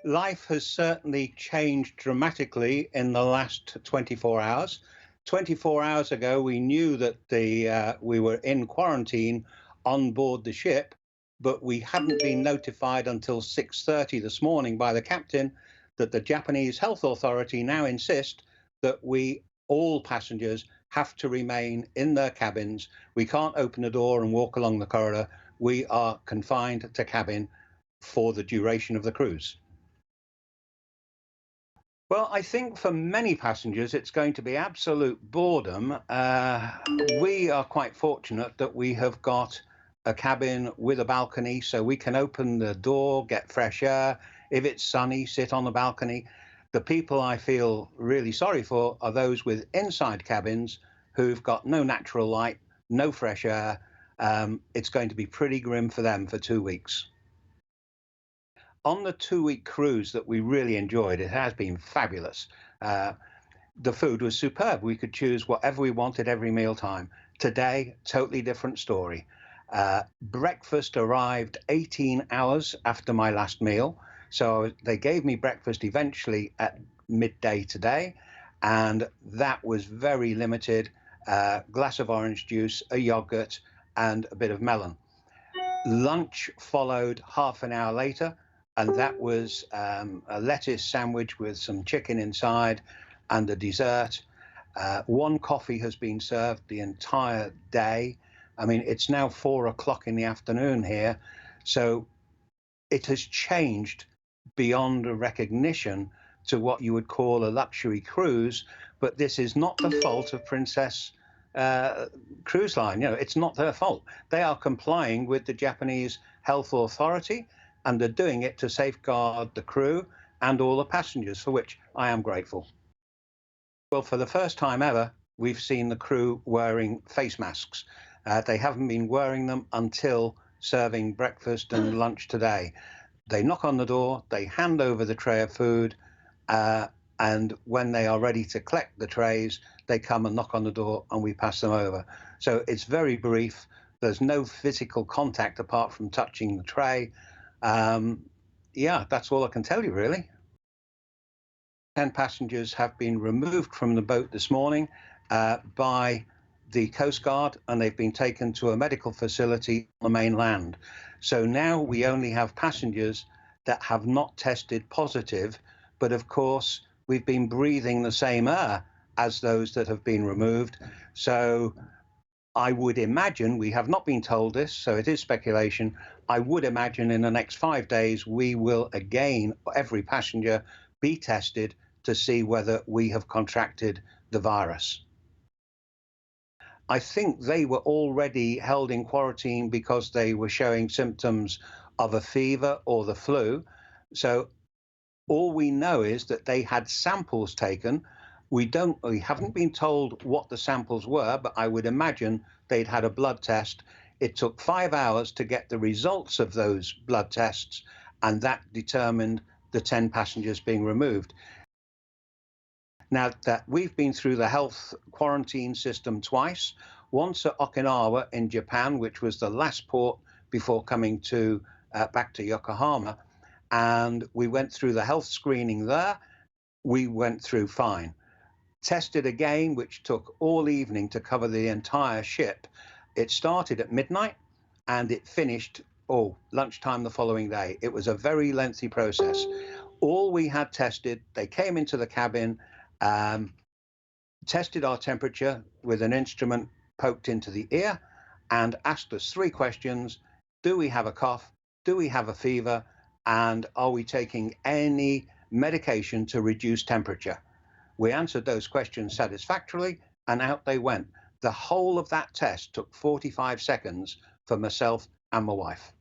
Life has certainly changed dramatically in the last 24 hours. 24 hours ago, we knew that we were in quarantine on board the ship, but we hadn't been notified until 6:30 this morning by the captain that the Japanese health authority now insist that we all passengers have to remain in their cabins. We can't open the door and walk along the corridor. We are confined to cabin for the duration of the cruise. Well, I think for many passengers, it's going to be absolute boredom. We are quite fortunate that we have got a cabin with a balcony, so we can open the door, get fresh air. If it's sunny, sit on the balcony. The people I feel really sorry for are those with inside cabins who've got no natural light, no fresh air. It's going to be pretty grim for them for 2 weeks. On the 2 week cruise that we really enjoyed, it has been fabulous. Uh, the food was superb. We could choose whatever we wanted every meal time. Today, totally different story. Breakfast arrived 18 hours after my last meal. So they gave me breakfast eventually at midday today, and that was very limited. Glass of orange juice, a yogurt, and a bit of melon. Lunch followed half an hour later, and that was a lettuce sandwich with some chicken inside and a dessert. One coffee has been served the entire day. I mean, it's now 4 o'clock in the afternoon here, so it has changed beyond a recognition to what you would call a luxury cruise. But this is not the fault of Princess Cruise Line. You know, it's not their fault. They are complying with the Japanese health authority, and they're doing it to safeguard the crew and all the passengers, for which I am grateful. Well, for the first time ever, we've seen the crew wearing face masks. They haven't been wearing them until serving breakfast and lunch today. They knock on the door, they hand over the tray of food, and when they are ready to collect the trays, they come and knock on the door and we pass them over. So it's very brief. There's no physical contact apart from touching the tray. Yeah, that's all I can tell you, really. 10 passengers have been removed from the boat this morning by the Coast Guard, and they've been taken to a medical facility on the mainland. So now we only have passengers that have not tested positive, but of course, we've been breathing the same air as those that have been removed. So I would imagine, we have not been told this, so it is speculation. I would imagine in the next 5 days, we will again, every passenger, be tested to see whether we have contracted the virus. I think they were already held in quarantine because they were showing symptoms of a fever or the flu. So all we know is that they had samples taken. We haven't been told what the samples were, but I would imagine they'd had a blood test. It took 5 hours to get the results of those blood tests, and that determined the 10 passengers being removed. Now that we've been through the health quarantine system twice, once at Okinawa in Japan, which was the last port before coming to back to Yokohama, and we went through the health screening there. We went through fine. Tested again, which took all evening to cover the entire ship. It started at midnight and it finished lunchtime the following day. It was a very lengthy process. All we had tested, they came into the cabin, tested our temperature with an instrument poked into the ear, and asked us 3 questions. Do we have a cough? Do we have a fever? And are we taking any medication to reduce temperature? We answered those questions satisfactorily, and out they went. The whole of that test took 45 seconds for myself and my wife.